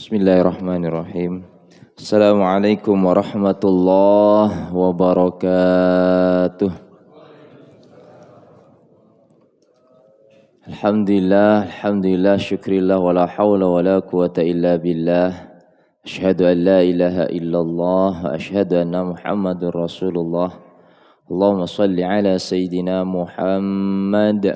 Bismillahirrahmanirrahim. Assalamualaikum warahmatullahi wabarakatuh. Alhamdulillah, syukrillah, wala hawla wala quwata illa billah. Asyhadu an la ilaha illallah wa asyhadu anna Muhammadur Rasulullah. Allahumma salli ala Sayyidina Muhammad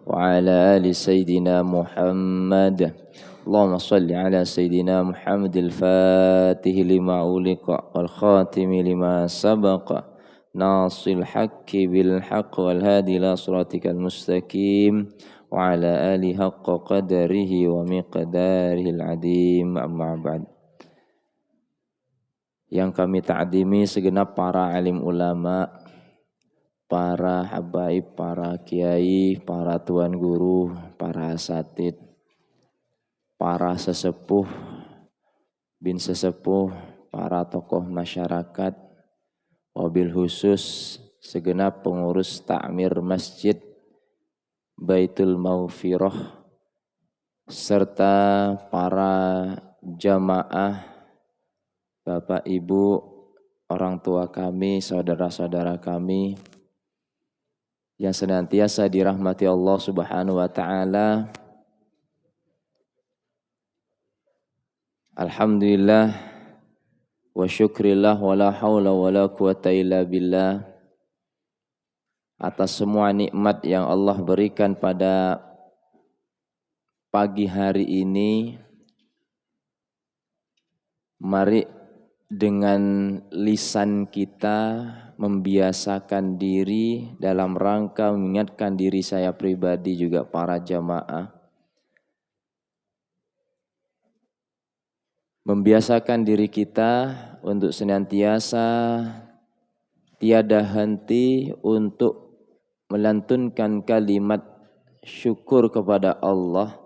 wa ala ali Sayyidina Muhammad. Allahumma salli ala Sayyidina Muhammadil Fatih lima uliqa wal khatimi lima sabaqa nasil haqqi bil haqq wal hadi ila siratikal mustaqim wa ala ali haqqa qadarihi wa miqdarihil adim, amma ba'd. Yang kami ta'dimi segenap para alim ulama, para habaib, para kiai, para tuan guru, para asatid, para sesepuh, bin sesepuh, para tokoh masyarakat, wabil khusus segenap pengurus takmir masjid Baitul Maghfirah, serta para jamaah, bapak ibu, orang tua kami, saudara-saudara kami yang senantiasa dirahmati Allah Subhanahu wa ta'ala. Alhamdulillah wa syukrillah wa la hawla wa la quwata illa billah atas semua nikmat yang Allah berikan pada pagi hari ini. Mari dengan lisan kita membiasakan diri dalam rangka mengingatkan diri saya pribadi juga para jamaah, membiasakan diri kita untuk senantiasa tiada henti untuk melantunkan kalimat syukur kepada Allah.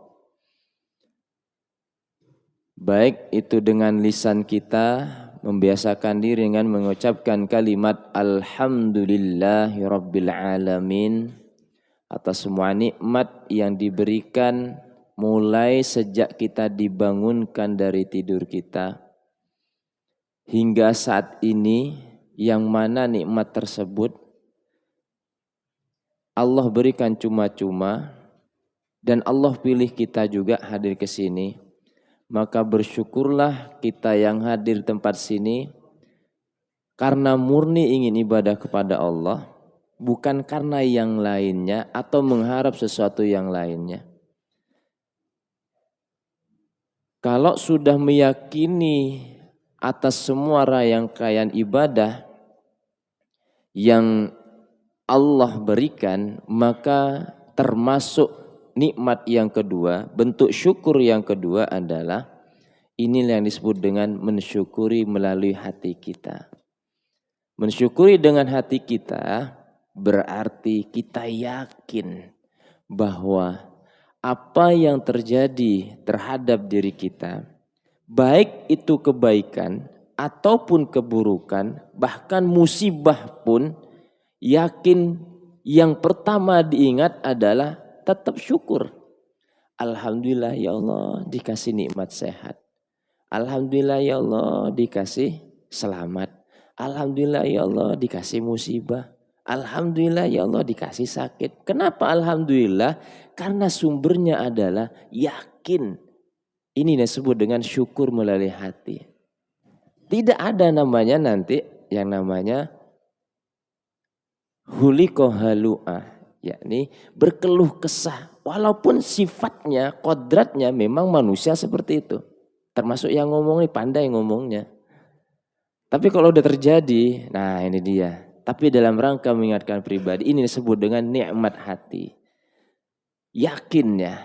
Baik itu dengan lisan kita, membiasakan diri dengan mengucapkan kalimat Alhamdulillahi Rabbil Alamin atas semua nikmat yang diberikan mulai sejak kita dibangunkan dari tidur kita hingga saat ini, yang mana nikmat tersebut Allah berikan cuma-cuma dan Allah pilih kita juga hadir ke sini. Maka bersyukurlah kita yang hadir tempat sini karena murni ingin ibadah kepada Allah, bukan karena yang lainnya atau mengharap sesuatu yang lainnya. Kalau sudah meyakini atas semua rangkaian ibadah yang Allah berikan, maka termasuk nikmat yang kedua, bentuk syukur yang kedua adalah inilah yang disebut dengan mensyukuri melalui hati kita. Mensyukuri dengan hati kita berarti kita yakin bahwa apa yang terjadi terhadap diri kita, baik itu kebaikan ataupun keburukan, bahkan musibah pun, yakin yang pertama diingat adalah tetap syukur. Alhamdulillah ya Allah dikasih nikmat sehat. Alhamdulillah ya Allah dikasih selamat. Alhamdulillah ya Allah dikasih musibah. Alhamdulillah ya Allah dikasih sakit. Kenapa alhamdulillah? Karena sumbernya adalah yakin. Ini disebut dengan syukur melalui hati. Tidak ada namanya nanti yang namanya huliqo halu'ah, yakni berkeluh kesah. Walaupun sifatnya, kodratnya memang manusia seperti itu. Termasuk yang ngomong ini pandai ngomongnya. Tapi kalau udah terjadi, nah ini dia. Tapi dalam rangka mengingatkan pribadi, ini disebut dengan nikmat hati. Yakinnya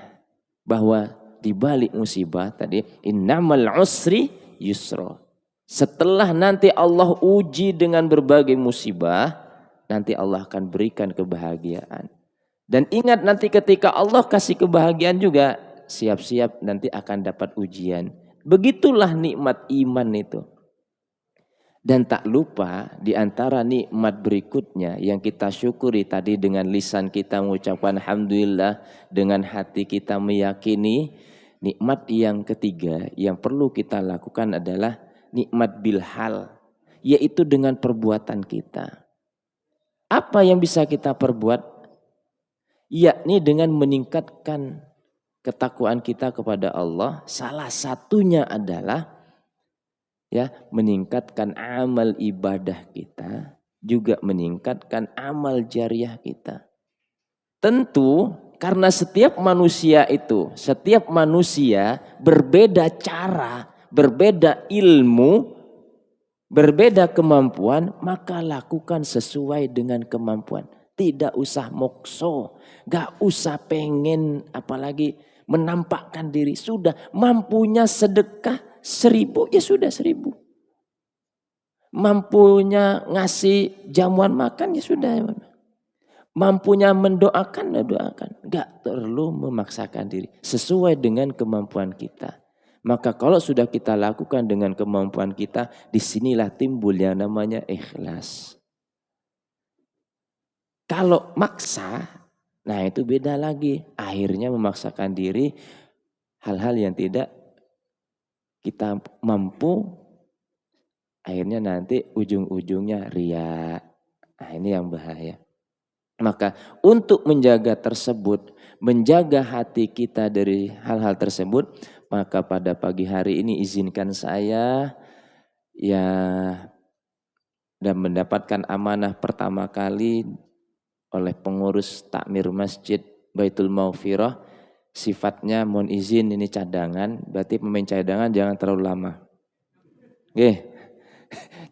bahwa di balik musibah tadi, innamal usri yusra. Setelah nanti Allah uji dengan berbagai musibah, nanti Allah akan berikan kebahagiaan. Dan ingat nanti ketika Allah kasih kebahagiaan juga, siap-siap nanti akan dapat ujian. Begitulah nikmat iman itu. Dan tak lupa di antara nikmat berikutnya yang kita syukuri tadi dengan lisan kita mengucapkan alhamdulillah, dengan hati kita meyakini, Nikmat yang ketiga yang perlu kita lakukan adalah nikmat bilhal, yaitu dengan perbuatan kita. Apa yang bisa kita perbuat? Yakni dengan meningkatkan ketakwaan kita kepada Allah. Salah satunya adalah ya meningkatkan amal ibadah kita, juga meningkatkan amal jariah kita. Tentu karena setiap manusia berbeda cara, berbeda ilmu, berbeda kemampuan, maka lakukan sesuai dengan kemampuan. Tidak usah mokso, gak usah pengen apalagi menampakkan diri. Sudah mampunya sedekah 1.000 ya sudah 1.000. Mampunya ngasih jamuan makan ya sudah. Mampunya mendoakan ya doakan. Gak perlu memaksakan diri. Sesuai dengan kemampuan kita. Maka kalau sudah kita lakukan dengan kemampuan kita, disinilah timbul yang namanya ikhlas. Kalau maksa, nah itu beda lagi. Akhirnya memaksakan diri hal-hal yang tidak kita mampu. Akhirnya nanti ujung-ujungnya ria. Nah ini yang bahaya. Maka untuk menjaga tersebut, menjaga hati kita dari hal-hal tersebut, maka pada pagi hari ini izinkan saya ya dan mendapatkan amanah pertama kali oleh pengurus takmir Masjid Baitul Maghfirah. Sifatnya mohon izin ini cadangan, berarti pemain cadangan jangan terlalu lama. Oke,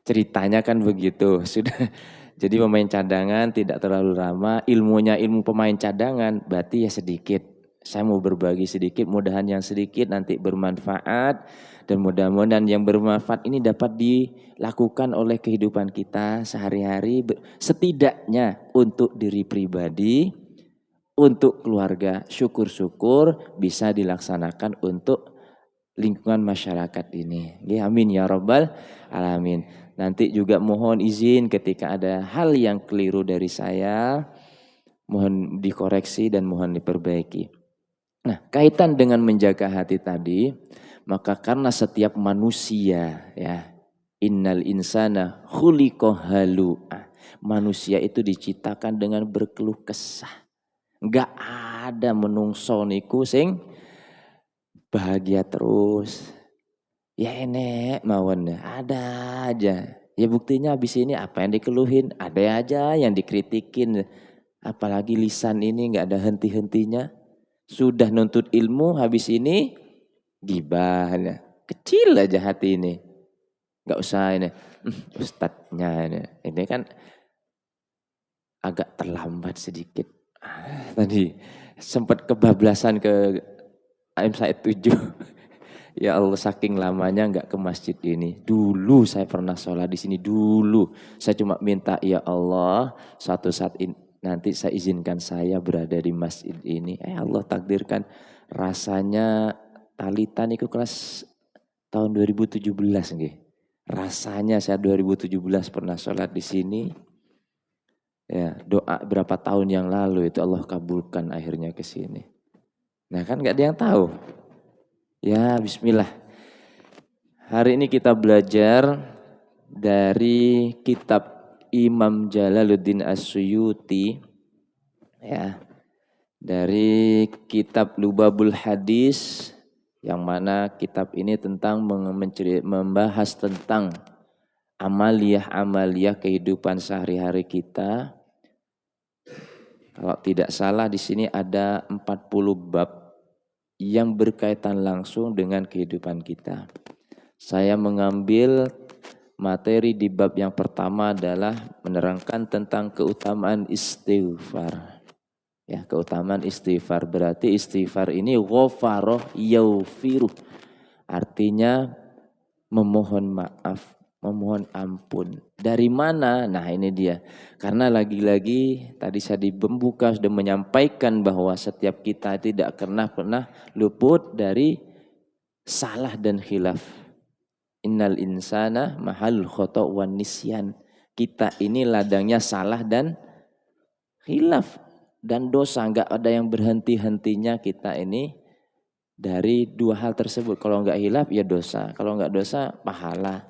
ceritanya kan begitu, sudah. Jadi pemain cadangan tidak terlalu lama, ilmunya ilmu pemain cadangan berarti ya sedikit. Saya mau berbagi sedikit, mudahan yang sedikit nanti bermanfaat. Dan mudah-mudahan yang bermanfaat ini dapat dilakukan oleh kehidupan kita sehari-hari. Setidaknya untuk diri pribadi, untuk keluarga, syukur-syukur bisa dilaksanakan untuk lingkungan masyarakat ini. Ya, amin ya rabbal alamin. Nanti juga mohon izin ketika ada hal yang keliru dari saya, mohon dikoreksi dan mohon diperbaiki. Nah, kaitan dengan menjaga hati tadi, maka karena setiap manusia ya, innal insana khuliqa halu'a. Manusia itu diciptakan dengan berkeluh kesah. Enggak ada menungso niku sing bahagia terus. Ya enek mawon, ada aja. Ya buktinya habis ini apa yang dikeluhin, ada aja yang dikritikin. Apalagi lisan ini nggak ada henti-hentinya. Sudah nuntut ilmu habis ini gibah. Kecil aja hati ini. Nggak usah ini. Ustadznya ini. Ini kan agak terlambat sedikit. Tadi sempat kebablasan ke AM Said 7. Ya Allah saking lamanya nggak ke masjid ini. Dulu saya pernah sholat di sini dulu. Saya cuma minta ya Allah suatu saat nanti saya izinkan saya berada di masjid ini. Allah takdirkan rasanya talitan itu kelas tahun 2017 nggih. Rasanya saya 2017 pernah sholat di sini. Ya doa berapa tahun yang lalu itu Allah kabulkan akhirnya ke sini. Nah kan nggak ada yang tahu. Ya bismillah. Hari ini kita belajar dari kitab Imam Jalaluddin As-Suyuti. Ya. Dari kitab Lubabul Hadis. Yang mana kitab ini tentang membahas tentang amaliyah kehidupan sehari-hari kita. Kalau tidak salah di sini ada 40 bab yang berkaitan langsung dengan kehidupan kita. Saya mengambil materi di bab yang pertama adalah menerangkan tentang keutamaan istighfar. Ya, keutamaan istighfar berarti istighfar ini ghafaroh yaufiruh. Artinya memohon maaf, memohon ampun. Dari mana? Nah ini dia. Karena lagi-lagi tadi saya di pembuka sudah menyampaikan bahwa setiap kita tidak pernah luput dari salah dan khilaf. Innal insana mahal khoto' wan nisyan. Kita ini ladangnya salah dan khilaf dan dosa. Enggak ada yang berhenti-hentinya kita ini dari dua hal tersebut. Kalau enggak hilaf ya dosa, kalau enggak dosa pahala.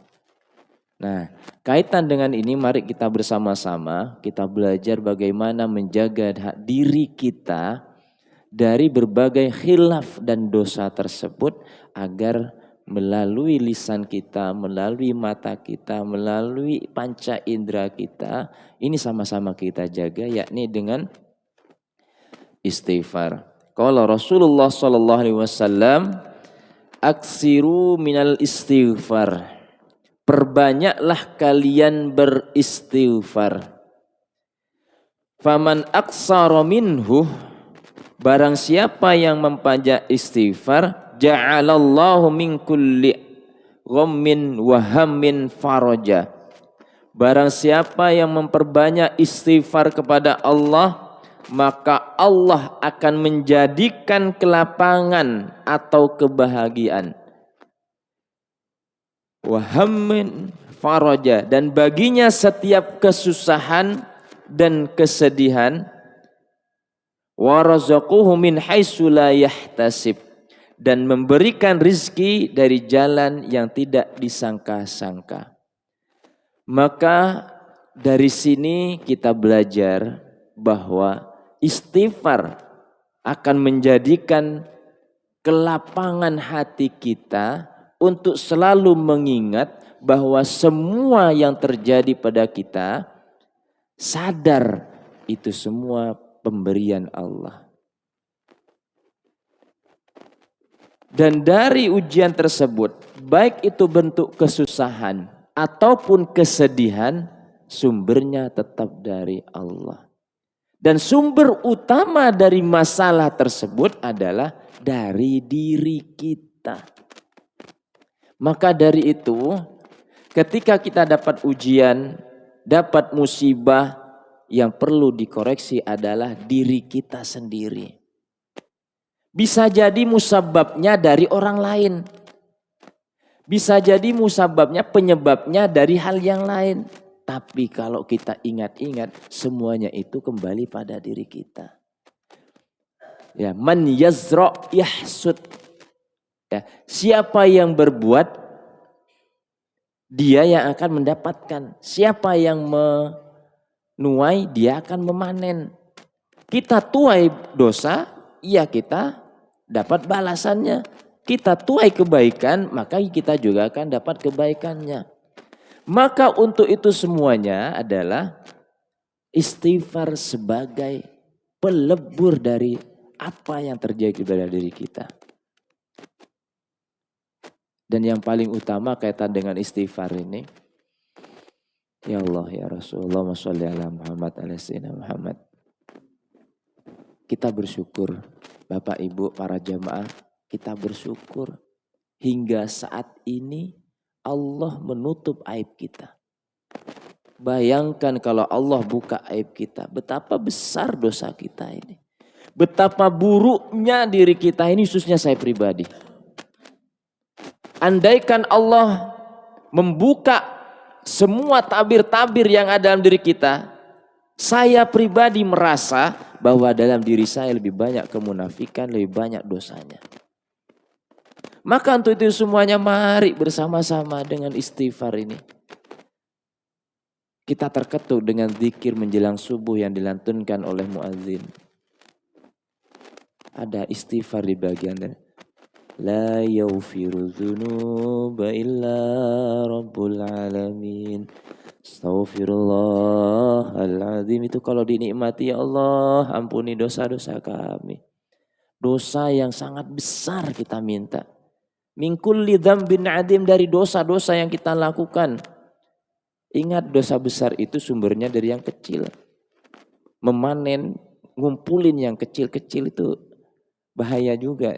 Nah, kaitan dengan ini mari kita bersama-sama kita belajar bagaimana menjaga diri kita dari berbagai khilaf dan dosa tersebut agar melalui lisan kita, melalui mata kita, melalui panca indera kita, ini sama-sama kita jaga yakni dengan istighfar. Qala Rasulullah sallallahu alaihi wasallam, aksiru minal istighfar. Perbanyaklah kalian beristighfar. Faman aksara minhu, barang siapa yang memperbanyak istighfar, ja'alallahu min kulli ghammin wa hammin faraja. Barang siapa yang memperbanyak istighfar kepada Allah, maka Allah akan menjadikan kelapangan atau kebahagiaan. Wa hammin faraja, dan baginya setiap kesusahan dan kesedihan. Wa razaquhu min haitsu la yahtasib, dan memberikan rizki dari jalan yang tidak disangka-sangka. Maka dari sini kita belajar bahwa istighfar akan menjadikan kelapangan hati kita untuk selalu mengingat bahwa semua yang terjadi pada kita, sadar itu semua pemberian Allah. Dan dari ujian tersebut, baik itu bentuk kesusahan ataupun kesedihan, sumbernya tetap dari Allah. Dan sumber utama dari masalah tersebut adalah dari diri kita. Maka dari itu, ketika kita dapat ujian, dapat musibah, yang perlu dikoreksi adalah diri kita sendiri. Bisa jadi musababnya dari orang lain. Bisa jadi musababnya, penyebabnya dari hal yang lain. Tapi kalau kita ingat-ingat, semuanya itu kembali pada diri kita. Ya, man yazra' yahsud. Ya, siapa yang berbuat, dia yang akan mendapatkan. Siapa yang menuai, dia akan memanen. Kita tuai dosa, ya kita dapat balasannya. Kita tuai kebaikan, maka kita juga akan dapat kebaikannya. Maka untuk itu semuanya adalah istighfar sebagai pelebur dari apa yang terjadi pada diri kita. Dan yang paling utama kaitan dengan istighfar ini, ya Allah ya Rasulullah sholli ala Muhammad alaihina Muhammad. Kita bersyukur, Bapak Ibu para jamaah, kita bersyukur hingga saat ini Allah menutup aib kita. Bayangkan kalau Allah buka aib kita, betapa besar dosa kita ini. Betapa buruknya diri kita ini, khususnya saya pribadi. Andaikan Allah membuka semua tabir-tabir yang ada dalam diri kita, saya pribadi merasa bahwa dalam diri saya lebih banyak kemunafikan, lebih banyak dosanya. Maka untuk itu semuanya mari bersama-sama dengan istighfar ini. Kita terketuk dengan zikir menjelang subuh yang dilantunkan oleh muadzin. Ada istighfar di bagian la yaghfiru dzunuba illa rabbul alamin. Astaghfirullahaladzim. Itu kalau dinikmati, ya Allah ampuni dosa-dosa kami. Dosa yang sangat besar kita minta. Min kulli dzambin adim, dari dosa-dosa yang kita lakukan. Ingat, dosa besar itu sumbernya dari yang kecil. Memanen, ngumpulin yang kecil-kecil itu bahaya juga.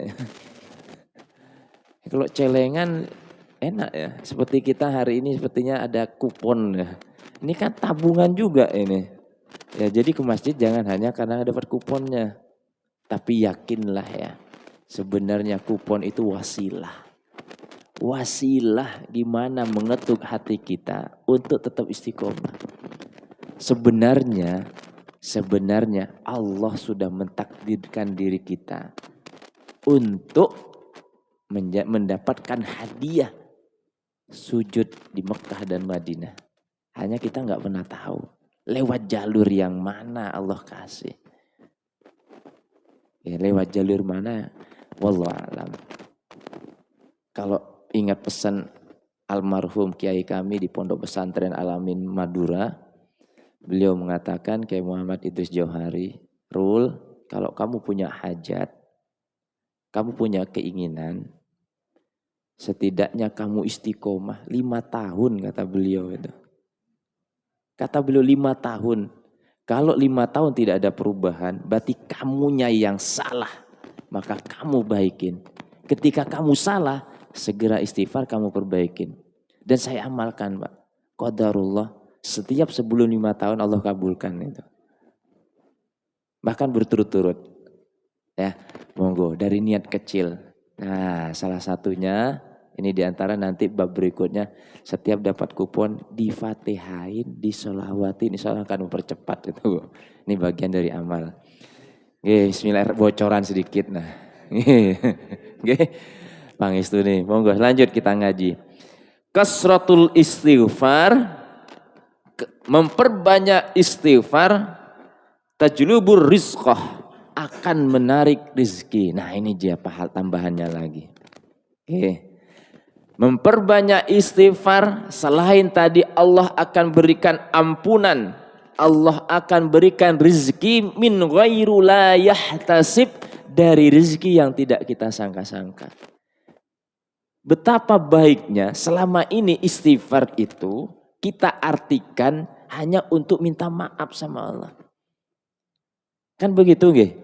Kalau celengan enak ya. Seperti kita hari ini sepertinya ada kupon ya. Ini kan tabungan juga ini. Ya, jadi ke masjid jangan hanya karena dapat kuponnya. Tapi yakinlah ya, sebenarnya kupon itu wasilah. Wasilah gimana mengetuk hati kita untuk tetap istiqomah. Sebenarnya Allah sudah mentakdirkan diri kita untuk mendapatkan hadiah sujud di Mekah dan Madinah. Hanya kita nggak pernah tahu lewat jalur yang mana Allah kasih. Ya, lewat jalur mana? Wallahu a'lam. Kalau ingat pesan almarhum kiai kami di Pondok Pesantren Alamin Madura, beliau mengatakan, Kiai Muhammad Idris Jauhari, Rul, kalau kamu punya hajat, kamu punya keinginan, setidaknya kamu istiqomah 5 tahun, kata beliau itu. Kata beliau 5 tahun. Kalau 5 tahun tidak ada perubahan, berarti kamunya yang salah. Maka kamu baikin. Ketika kamu salah, segera istighfar kamu perbaikin. Dan saya amalkan, Pak. Qadarullah, setiap sebelum 5 tahun Allah kabulkan itu. Bahkan berturut-turut. Ya, monggo dari niat kecil. Nah, salah satunya ini diantara nanti bab berikutnya, setiap dapat kupon difatihain, disolawatin, insya Allah akan mempercepat itu. Ini bagian dari amal. Oke, bismillah, bocoran sedikit. Nah, oke, pangestu nih, monggo lanjut kita ngaji. Kasratul istighfar, memperbanyak istighfar, tajlubur rizqah, akan menarik rezeki. Nah ini dia hal tambahannya lagi. Oke. Memperbanyak istighfar, selain tadi Allah akan berikan ampunan, Allah akan berikan rezeki min ghairu la yahtasib, dari rezeki yang tidak kita sangka-sangka. Betapa baiknya selama ini istighfar itu kita artikan hanya untuk minta maaf sama Allah. Kan begitu nggih?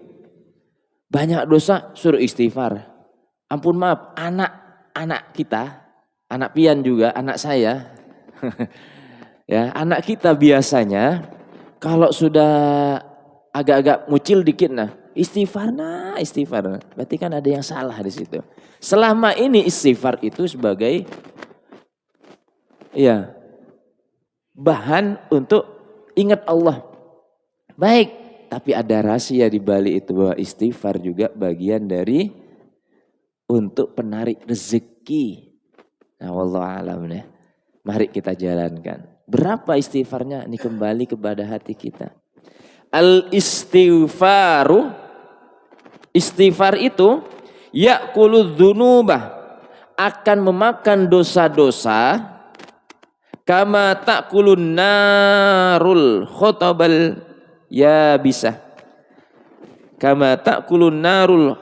Banyak dosa suruh istighfar. Ampun maaf, anak kita, anak pian juga, anak saya. Ya, anak kita biasanya kalau sudah agak-agak mucil dikit istighfar. Berarti kan ada yang salah di situ. Selama ini istighfar itu sebagai bahan untuk ingat Allah. Baik, tapi ada rahasia di balik itu bahwa istighfar juga bagian dari untuk penarik rezeki. Nah, wallahu a'lam ya. Mari kita jalankan. Berapa istighfarnya? Ini kembali kepada hati kita. Al-istighfaru, istighfar itu ya'kuludz dzunubah, akan memakan dosa-dosa, kama ta'kulun narul khotabal yabisah. Kama ta'kulun narul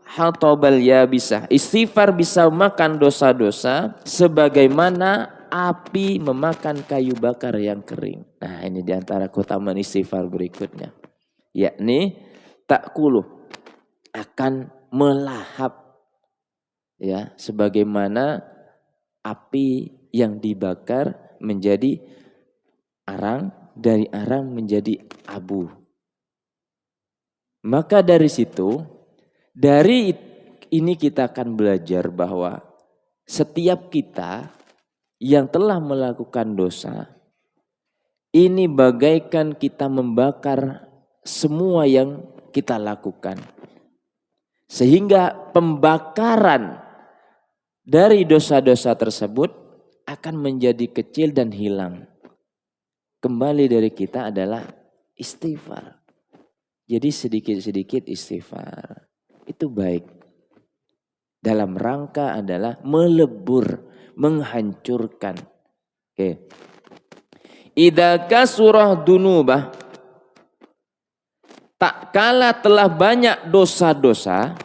khotabal yabisah. Istighfar bisa makan dosa-dosa sebagaimana api memakan kayu bakar yang kering. Nah, ini diantara keutamaan istighfar berikutnya. Yakni ta'kulu, akan melahap, ya, sebagaimana api yang dibakar menjadi arang, dari arang menjadi abu. Maka dari situ, dari ini kita akan belajar bahwa setiap kita yang telah melakukan dosa, ini bagaikan kita membakar semua yang kita lakukan. Sehingga pembakaran dari dosa-dosa tersebut akan menjadi kecil dan hilang. Kembali dari kita adalah istighfar. Jadi sedikit-sedikit istighfar. Itu baik. Dalam rangka adalah melebur, menghancurkan. Oke. Idza kasurah dunubah, tak kala telah banyak dosa-dosa,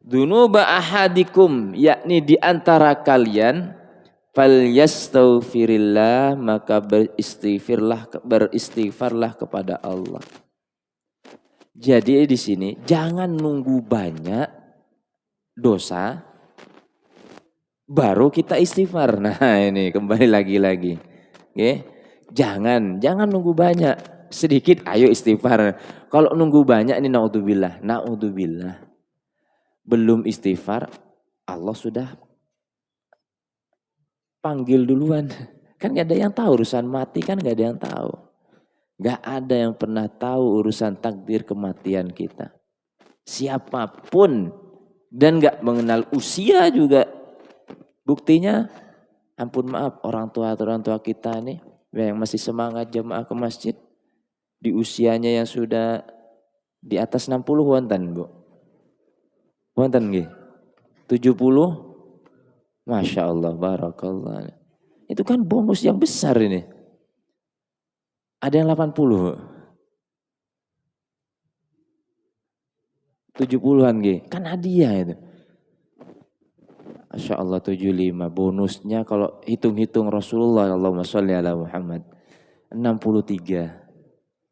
dunuba ahadikum, yakni di antara kalian, falyastaghfirillah, maka beristighfarlah kepada Allah. Jadi di sini jangan nunggu banyak dosa baru kita istighfar. Nah, ini kembali lagi. Oke. Jangan nunggu banyak. Sedikit ayo istighfar. Kalau nunggu banyak ini naudzubillah. Belum istighfar, Allah sudah panggil duluan. Kan gak ada yang tahu urusan mati, kan gak ada yang tahu. Gak ada yang pernah tahu urusan takdir kematian kita. Siapapun dan nggak mengenal usia juga. Buktinya, ampun maaf, orang tua kita nih yang masih semangat jamaah ke masjid di usianya yang sudah di atas 60 wonten, Bu. Wonten nggih? 70? Masya Allah, barakallah. Itu kan bonus yang besar ini. Ada yang 80, 70-an nggih. Kan hadiah itu. Masya Allah 75. Bonusnya kalau hitung-hitung Rasulullah, Allahumma sholli ala Muhammad, 63.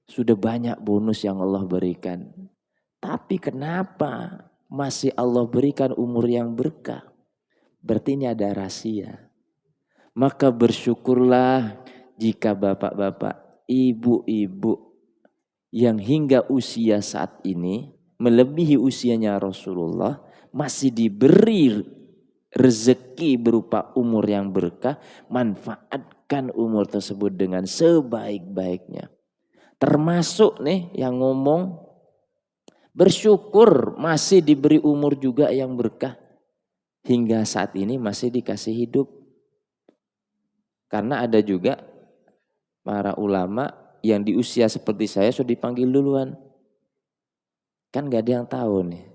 Sudah banyak bonus yang Allah berikan. Tapi kenapa masih Allah berikan umur yang berkah? Berarti ini ada rahasia. Maka bersyukurlah jika bapak-bapak, ibu-ibu yang hingga usia saat ini melebihi usianya Rasulullah masih diberi rezeki berupa umur yang berkah, manfaatkan umur tersebut dengan sebaik-baiknya. Termasuk nih yang ngomong bersyukur masih diberi umur juga yang berkah. Hingga saat ini masih dikasih hidup. Karena ada juga para ulama yang di usia seperti saya sudah dipanggil duluan. Kan gak ada yang tahu nih.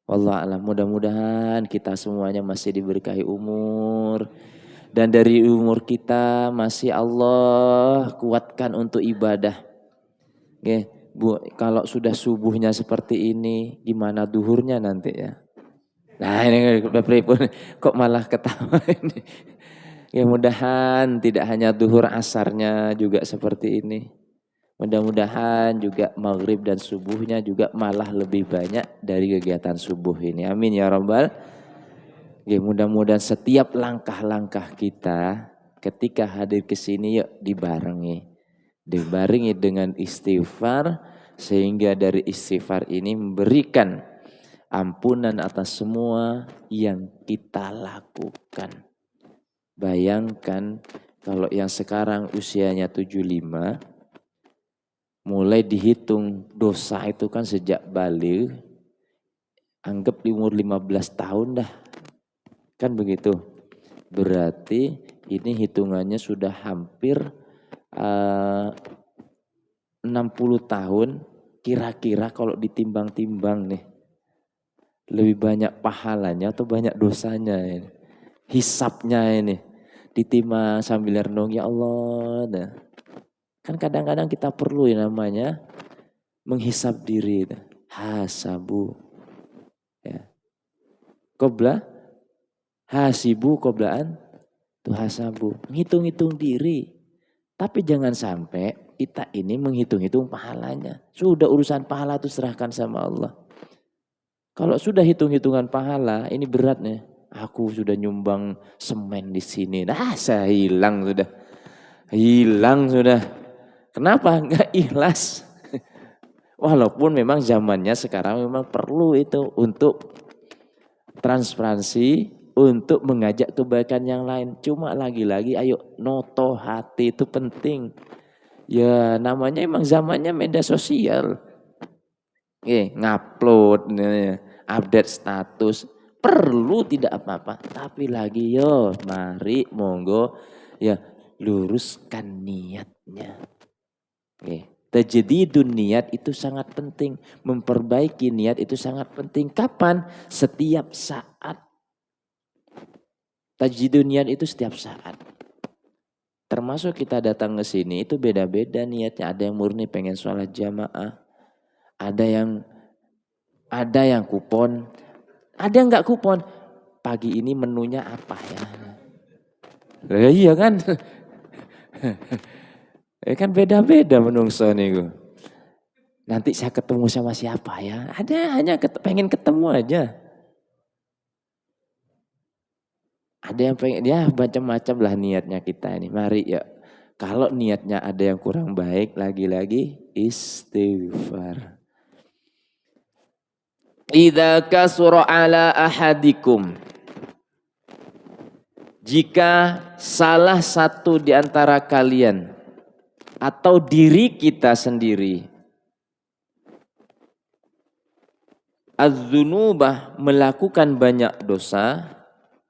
Wallahualam, mudah-mudahan kita semuanya masih diberkahi umur. Dan dari umur kita masih Allah kuatkan untuk ibadah. Oke, Bu, kalau sudah subuhnya seperti ini, gimana duhurnya nanti ya? Nah ini kok malah ketawa ini. Ya mudahan tidak hanya duhur asarnya juga seperti ini. Mudah-mudahan juga maghrib dan subuhnya juga malah lebih banyak dari kegiatan subuh ini. Amin ya rabbal. Ya mudah-mudahan setiap langkah-langkah kita ketika hadir ke sini yuk dibarengi. Dibarengi dengan istighfar sehingga dari istighfar ini memberikan ampunan atas semua yang kita lakukan. Bayangkan kalau yang sekarang usianya 75, mulai dihitung dosa itu kan sejak balik, anggap di umur 15 tahun dah. Kan begitu. Berarti ini hitungannya sudah hampir 60 tahun, kira-kira kalau ditimbang-timbang nih. Lebih banyak pahalanya atau banyak dosanya ini. Hisapnya ini. Ditimbang sambil renung, ya Allah. Nah. Kan kadang-kadang kita perlu yang namanya menghisap diri. Hasabu. Ya. Qobla. Hasibu qoblaan. Itu hasabu. Menghitung-hitung diri. Tapi jangan sampai kita ini menghitung-hitung pahalanya. Sudah urusan pahala itu serahkan sama Allah. Kalau sudah hitung-hitungan pahala, ini berat nih. Aku sudah nyumbang semen di sini. Nah, saya hilang sudah. Hilang sudah. Kenapa? Enggak ikhlas. Walaupun memang zamannya sekarang memang perlu itu untuk transparansi, untuk mengajak kebaikan yang lain. Cuma lagi-lagi ayo noto hati itu penting. Ya namanya emang zamannya media sosial. Ngupload, update status, perlu tidak apa-apa. Tapi lagi yo, mari monggo ya luruskan niatnya. Tajdidun niat itu sangat penting. Memperbaiki niat itu sangat penting. Kapan? Setiap saat. Tajdidun niat itu setiap saat. Termasuk kita datang ke sini itu beda-beda niatnya. Ada yang murni pengen sholat jamaah. Ada yang kupon, ada yang enggak kupon. Pagi ini menunya apa ya? Iya kan? Kan beda-beda menungso niku. Nanti saya ketemu sama siapa ya? Ada hanya pengen ketemu aja. Ada yang pengen, ya macam-macam lah niatnya kita ini. Mari ya. Kalau niatnya ada yang kurang baik, lagi-lagi istighfar. Idza kasura ala ahadikum. Jika salah satu di antara kalian atau diri kita sendiri az-dzunubah melakukan banyak dosa,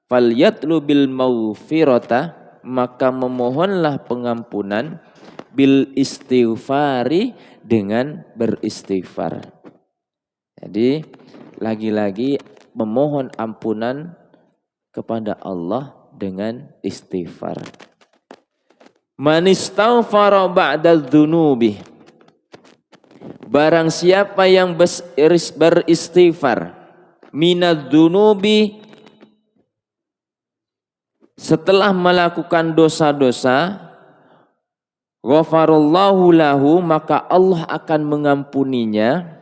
falyatlu bil maghfirata maka memohonlah pengampunan, bil istighfari dengan beristighfar. Jadi lagi-lagi memohon ampunan kepada Allah dengan istighfar. Man istaghfara ba'da dzunubi, barang siapa yang beristighfar minadz dzunubi setelah melakukan dosa-dosa, ghafarallahu lahu maka Allah akan mengampuninya,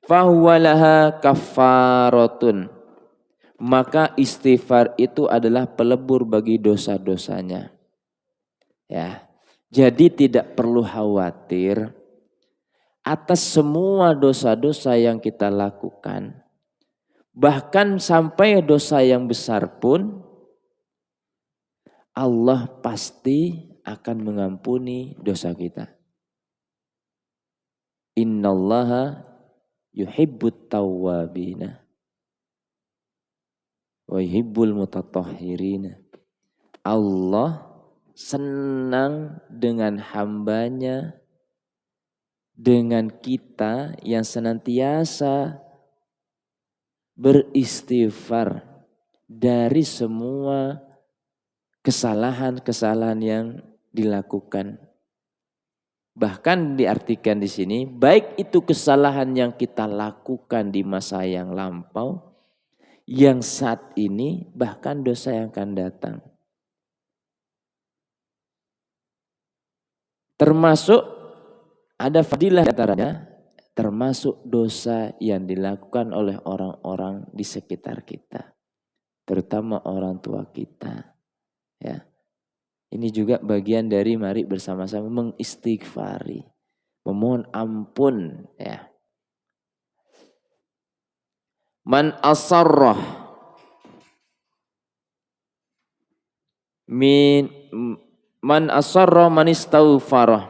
fahuwa laha kaffaratun maka istighfar itu adalah pelebur bagi dosa-dosanya. Ya, jadi tidak perlu khawatir atas semua dosa-dosa yang kita lakukan. Bahkan sampai dosa yang besar pun Allah pasti akan mengampuni dosa kita. Innallaha yuhibbut tawwabina wa yuhibbul mutatahhirina. Allah senang dengan hambanya, dengan kita yang senantiasa beristighfar dari semua kesalahan-kesalahan yang dilakukan. Bahkan diartikan di sini, baik itu kesalahan yang kita lakukan di masa yang lampau, yang saat ini, bahkan dosa yang akan datang. Termasuk ada fadilah antaranya, termasuk dosa yang dilakukan oleh orang-orang di sekitar kita, terutama orang tua kita. Ya, ini juga bagian dari mari bersama-sama mengistighfari, memohon ampun. Ya, man asarrah min man asarra man istaghfarah,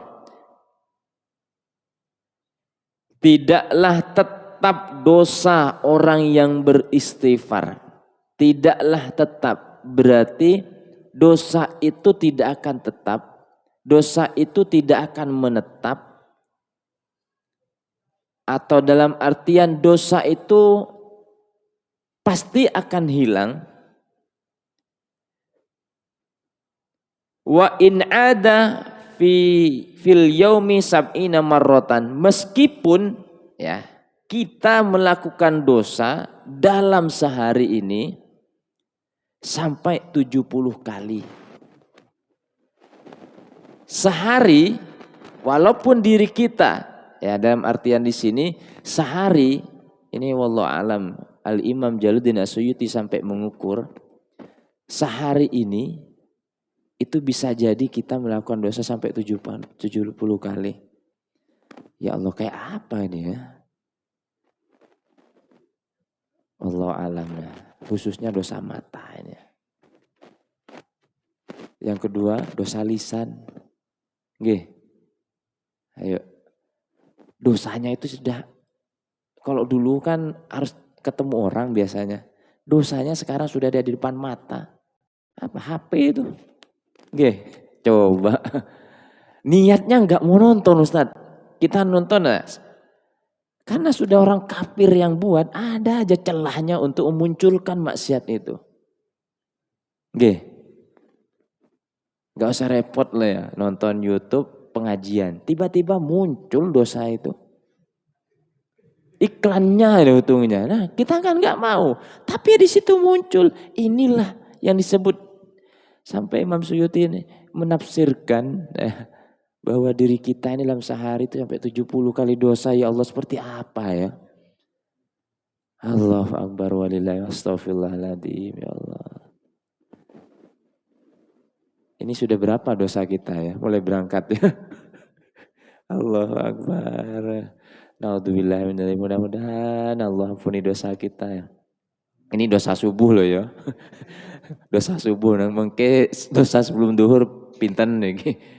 tidaklah tetap dosa orang yang beristighfar. Tidaklah tetap berarti dosa itu tidak akan tetap, dosa itu tidak akan menetap, atau dalam artian dosa itu pasti akan hilang. Wa in ada fil yaumi sab'ina marratan, meskipun ya kita melakukan dosa dalam sehari ini sampai 70 kali. Sehari, walaupun diri kita, ya dalam artian di sini sehari ini wallahu alam, Al-Imam Jalaluddin As-Suyuti sampai mengukur sehari ini itu bisa jadi kita melakukan dosa sampai 70 kali. Ya Allah, kayak apa ini ya? Allah alam ya. Khususnya dosa mata ini. Yang kedua dosa lisan. Nggih. Ayo. Dosanya itu sudah, kalau dulu kan harus ketemu orang biasanya. Dosanya sekarang sudah ada di depan mata. Apa HP itu? Nggih, coba. Niatnya enggak mau nonton Ustaz. Kita nonton karena sudah orang kafir yang buat, ada aja celahnya untuk memunculkan maksiat itu. Nggih. Enggak usah repot lah ya, nonton YouTube pengajian. Tiba-tiba muncul dosa itu. Iklannya ada untungnya. Nah, kita kan enggak mau. Tapi di situ muncul. Inilah yang disebut, sampai Imam Suyuti ini menafsirkan bahwa diri kita ini dalam sehari itu sampai 70 kali dosa. Ya Allah, seperti apa ya? Allahu Akbar walillahi astaghfirullahaladzim. Ya Allah. Ini sudah berapa dosa kita ya? Mulai berangkat ya. Allahu Akbar. Naudzubillah, mudah-mudahan Allah ampuni dosa kita ya. Ini dosa subuh loh ya. Dosa subuh nang mengke dosa sebelum duhur pinten niki.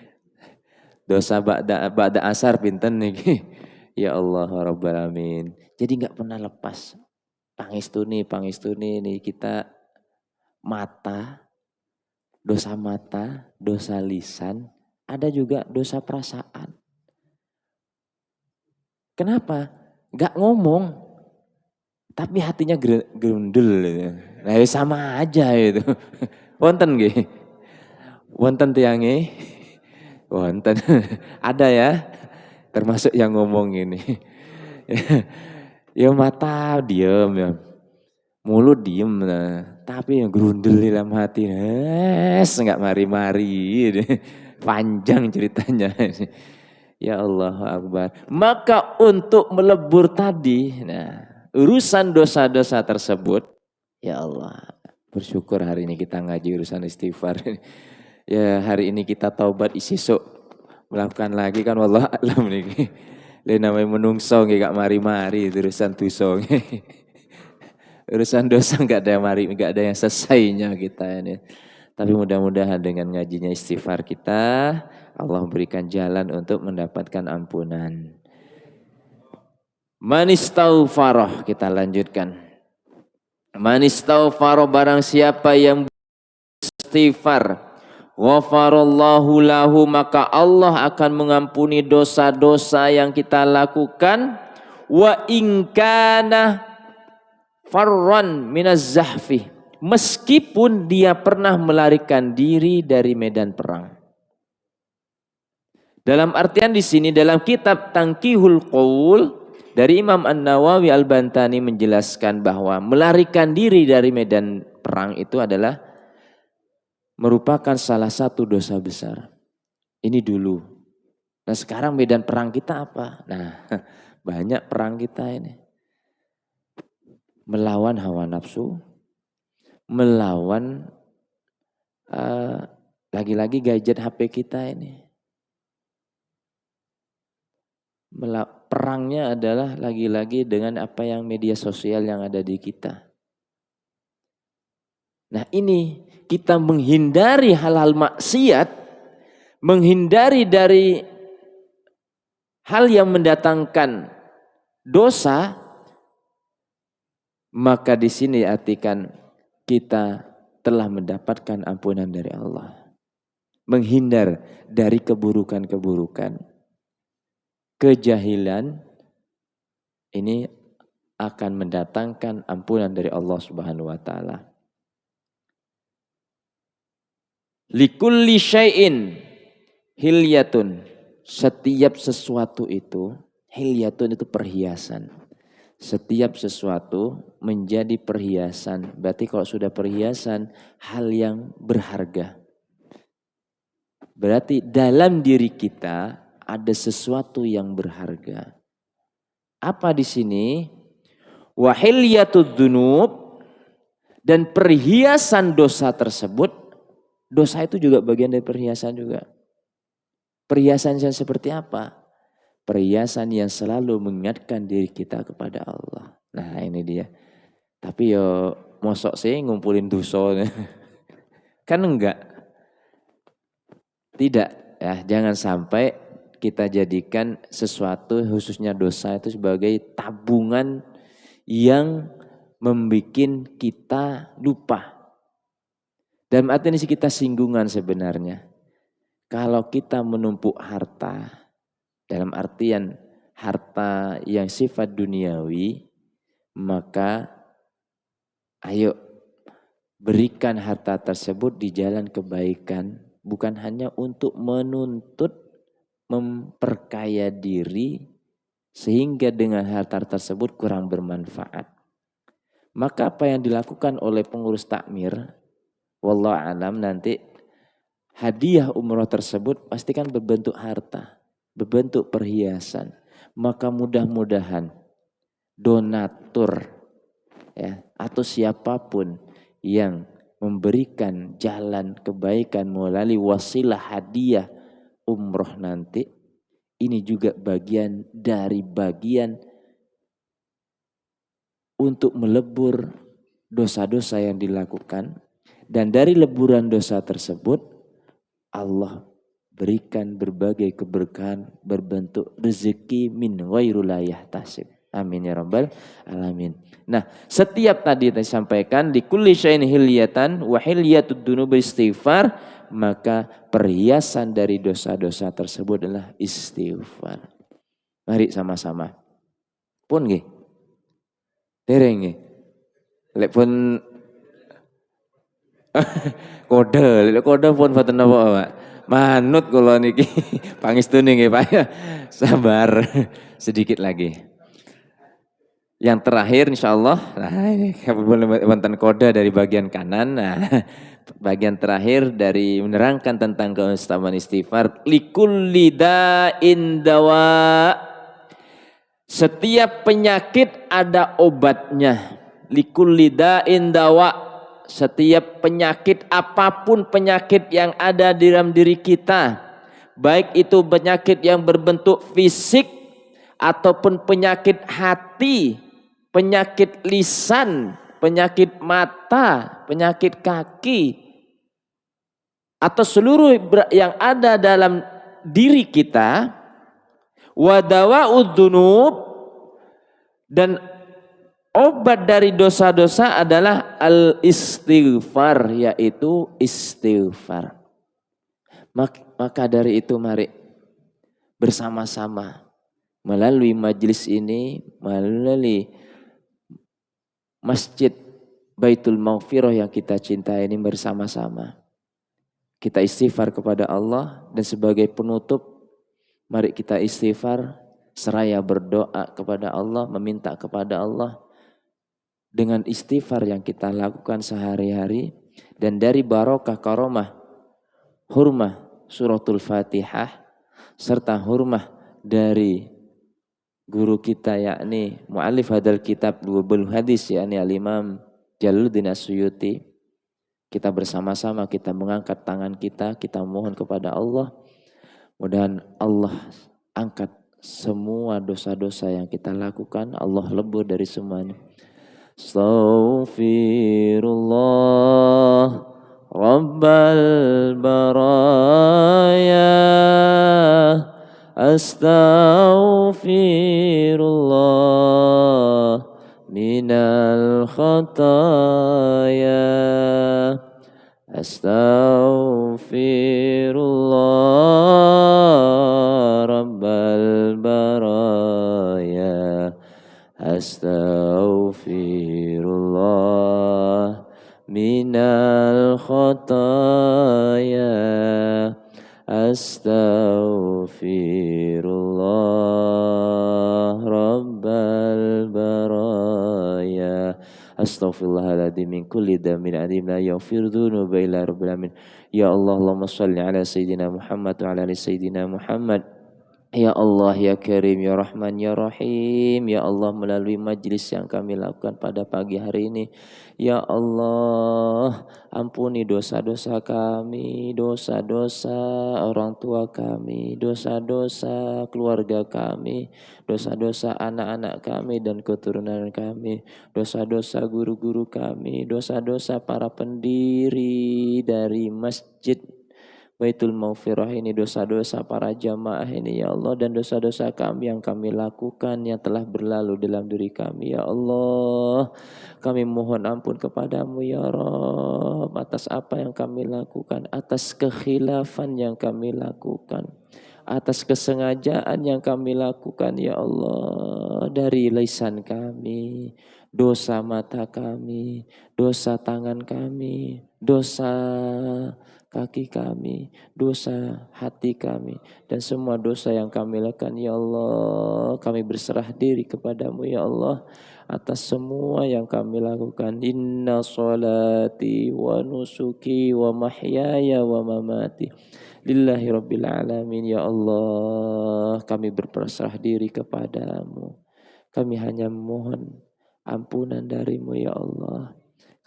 Dosa ba'da asar pinten niki. Ya Allah Rabbal Alamin. Jadi nggak pernah lepas. Pangistuni ini kita mata, dosa lisan, ada juga dosa perasaan. Kenapa? Nggak ngomong, tapi hatinya gerundel. Nah sama aja itu. Wonten nggih. Wonten tiange. Wonten. Ada ya. Termasuk yang ngomong ini. Ya mata diem ya. Mulut diem nah. Tapi yang gerundel dalam hati. Enggak mari-mari. Panjang ceritanya. Ya Allah Akbar. Maka untuk melebur tadi. Nah, urusan dosa-dosa tersebut. Ya Allah. Bersyukur hari ini kita ngaji urusan istighfar. Ya hari ini kita taubat isisuk melakukan lagi kan wallah alam niki. Lain namanya menungso nggih gak mari-mari urusan dosa. Urusan dosa enggak ada yang enggak ada yang selesainya kita ini. Tapi mudah-mudahan dengan ngajinya istighfar kita Allah berikan jalan untuk mendapatkan ampunan. Manistaghfarah kita lanjutkan. Manistaghfarah barang siapa yang istighfar ghafarallahu lahu maka Allah akan mengampuni dosa-dosa yang kita lakukan wa ingkana farran minaz zahfi meskipun dia pernah melarikan diri dari medan perang. Dalam artian di sini dalam kitab Tangkihul Qaul dari Imam An-Nawawi Al-Bantani menjelaskan bahwa melarikan diri dari medan perang itu adalah merupakan salah satu dosa besar. Ini dulu. Nah sekarang medan perang kita apa? Nah banyak perang kita ini. Melawan hawa nafsu. Melawan lagi-lagi gadget HP kita ini. Perangnya adalah lagi-lagi dengan apa yang media sosial yang ada di kita. Nah ini kita menghindari hal-hal maksiat, menghindari dari hal yang mendatangkan dosa, maka di sini artikan kita telah mendapatkan ampunan dari Allah. Menghindar dari keburukan-keburukan. Kejahilan ini akan mendatangkan ampunan dari Allah Subhanahu wa taala. Likulli syai'in hilyatun. Setiap sesuatu itu, hilyatun itu perhiasan. Setiap sesuatu menjadi perhiasan. Berarti kalau sudah perhiasan, hal yang berharga. Berarti dalam diri kita ada sesuatu yang berharga. Apa di sini? Wa hilyatud dzunub dan perhiasan dosa tersebut. Dosa itu juga bagian dari perhiasan juga. Perhiasan yang seperti apa? Perhiasan yang selalu mengingatkan diri kita kepada Allah. Nah ini dia. Tapi yo mosok sih ngumpulin dosa. Kan enggak. Tidak. Ya, jangan sampai kita jadikan sesuatu khususnya dosa itu sebagai tabungan yang membuat kita lupa. Dalam arti ini kita singgungan sebenarnya. Kalau kita menumpuk harta, dalam artian harta yang sifat duniawi, maka ayo berikan harta tersebut di jalan kebaikan. Bukan hanya untuk menuntut memperkaya diri sehingga dengan harta tersebut kurang bermanfaat. Maka apa yang dilakukan oleh pengurus takmir, wallahu alam nanti hadiah umroh tersebut pasti kan berbentuk harta, berbentuk perhiasan. Maka mudah-mudahan donatur ya atau siapapun yang memberikan jalan kebaikan melalui wasilah hadiah umroh nanti, ini juga bagian dari bagian untuk melebur dosa-dosa yang dilakukan. Dan dari leburan dosa tersebut, Allah berikan berbagai keberkahan berbentuk rezeki min ghairu la yahtasib. Amin ya rabbal alamin. Nah, setiap tadi disampaikan di kulli syai'in hilyatan wa hilyatud dunubi istighfar, maka perhiasan dari dosa-dosa tersebut adalah istighfar. Mari sama-sama. Pun nggih. Dereng nggih. Lek pun kode pun boten napa, Pak. Manut kula niki pangestune nggih, Pak. Sabar sedikit lagi. Yang terakhir insyaallah, nah ini wonten kode dari bagian kanan. Nah, bagian terakhir dari menerangkan tentang keutamaan istighfar, likulli da'in dawa. Setiap penyakit ada obatnya. Likulli da'in dawa. Setiap penyakit, apapun penyakit yang ada di dalam diri kita, baik itu penyakit yang berbentuk fisik ataupun penyakit hati, penyakit lisan, penyakit mata, penyakit kaki, atau seluruh yang ada dalam diri kita, wadawa'ud dzunub, dan obat dari dosa-dosa adalah al-istighfar, yaitu istighfar. Maka dari itu mari bersama-sama melalui majelis ini, melalui Masjid Baitul Maghfirah yang kita cintai ini, bersama-sama kita istighfar kepada Allah. Dan sebagai penutup, mari kita istighfar seraya berdoa kepada Allah, meminta kepada Allah dengan istighfar yang kita lakukan sehari-hari. Dan dari barokah karomah hurmah suratul Fatihah serta hurmah dari guru kita, yakni mu'allif hadal kitab Du'abul Hadis, yakni al-Imam Jalaluddin As-Suyuti, kita bersama-sama kita mengangkat tangan kita mohon kepada Allah, mudah-mudahan Allah angkat semua dosa-dosa yang kita lakukan, Allah lebur dari semuanya. Astaghfirullah Rabbal baraya, astaghfirullah minal khataya, astaghfirullah Rabbal baraya, astaghfirullah minal khataya, astaghfirullah Rabbal baraya, astaghfirullahaladzim min kulli damin adim la yaghfir dhunuba illa rabbil alamin. Ya Allah, Allahumma salli ala Sayyidina Muhammad wa ala ali Sayyidina Muhammad. Ya Allah, ya Karim, ya Rahman, ya Rahim. Ya Allah, melalui majlis yang kami lakukan pada pagi hari ini, ya Allah, ampuni dosa-dosa kami, dosa-dosa orang tua kami, dosa-dosa keluarga kami, dosa-dosa anak-anak kami dan keturunan kami, dosa-dosa guru-guru kami, dosa-dosa para pendiri dari masjid Baitul Maghfirah ini, dosa-dosa para jamaah ini ya Allah, dan dosa-dosa kami yang kami lakukan yang telah berlalu dalam diri kami ya Allah. Kami mohon ampun kepadamu ya Rabb atas apa yang kami lakukan, atas kekhilafan yang kami lakukan, atas kesengajaan yang kami lakukan ya Allah, dari lisan kami, dosa mata kami, dosa tangan kami, dosa kaki kami, dosa hati kami, dan semua dosa yang kami lakukan ya Allah. Kami berserah diri kepadamu ya Allah atas semua yang kami lakukan. Inna salati wa nusuki wa mahyaya wa mamati lillahi rabbil alamin. Ya Allah, kami berserah diri kepadamu. Kami hanya mohon ampunan darimu ya Allah.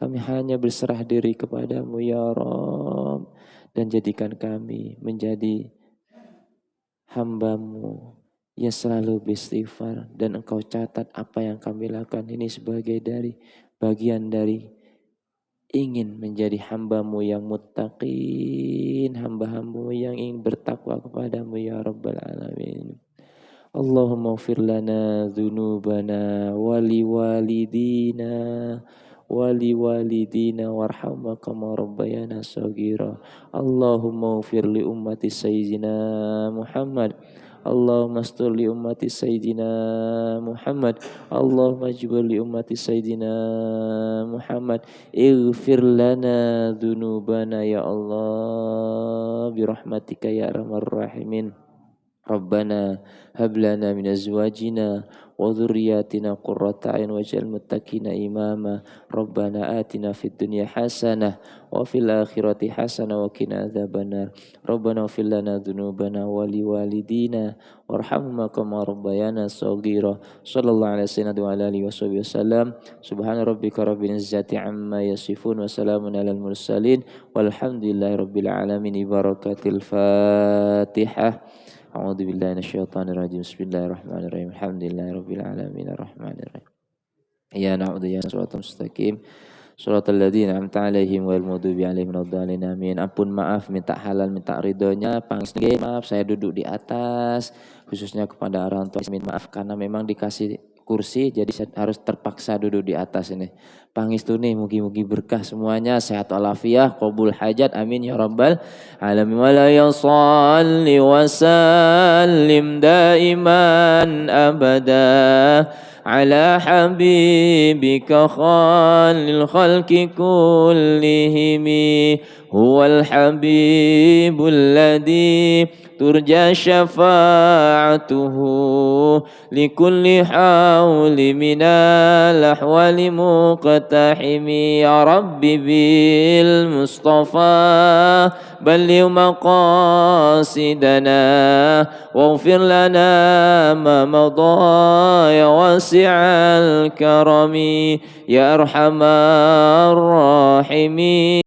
Kami hanya berserah diri kepadamu ya Rabb, dan jadikan kami menjadi hamba-Mu yang selalu beristighfar, dan Engkau catat apa yang kami lakukan ini sebagai dari bagian dari ingin menjadi hamba-Mu yang muttaqin, hamba-hamba-Mu yang ingin bertakwa kepadamu ya Rabbal Alamin. Allahumma ufir lana dhunubana wali walidina wali walidina warhamna kama rabbayana saghira. Allahumma ufir li ummati sayyidina Muhammad. Allahumma astur li ummati sayyidina Muhammad. Allahumma jibur li ummati sayyidina Muhammad. Ighfir lana dhunubana ya Allah birahmatika ya arhamar rahimin. Rabbana hab lana min azwajina wa dhurriyyatina qurrata a'yun waj'al muttaqina imama. Rabbana atina fid dunya hasanah wa fil akhirati hasanah wa qina adzabannar. Rabbana ighfir lana dzunubana wa li walidina warhamhum kama rabbayana shaghira. Sallallahu alaihi wasallam. Subhana rabbika rabbil izzati amma yasifun wa salamun alal mursalin walhamdulillahi rabbil alamin. Barakatil Fatihah. A'udzu billahi minasyaitonir rajim. Bismillahirrahmanirrahim. Alhamdulillahirabbil alamin arrahmanirrahim. Ya na'budu ya shiratal mustaqim. Shiratal ladzina an'amta 'alaihim ghairil maghdubi alaihim waladdallin. Amin. Ampun maaf, minta halal, minta ridhonya. Maaf saya duduk di atas, khususnya kepada orang tua. Minta maaf karena memang dikasih kursi jadi harus terpaksa duduk di atas ini. Pangistuni mugi-mugi berkah semuanya, sehat walafiat, qabul hajat, amin ya rabbal alamin. Wa la yusalli wa sallim daiman abada ala habibika khalil khalqi kullihim huwal habibul ladzi turja syafa'atuhu likulli hawli minal ahwali muqtahimi. Ya Rabbi bil Mustafa balligh maqasidana waghfir lana ma madha ya wasi'al karami ya arhamar rahimin.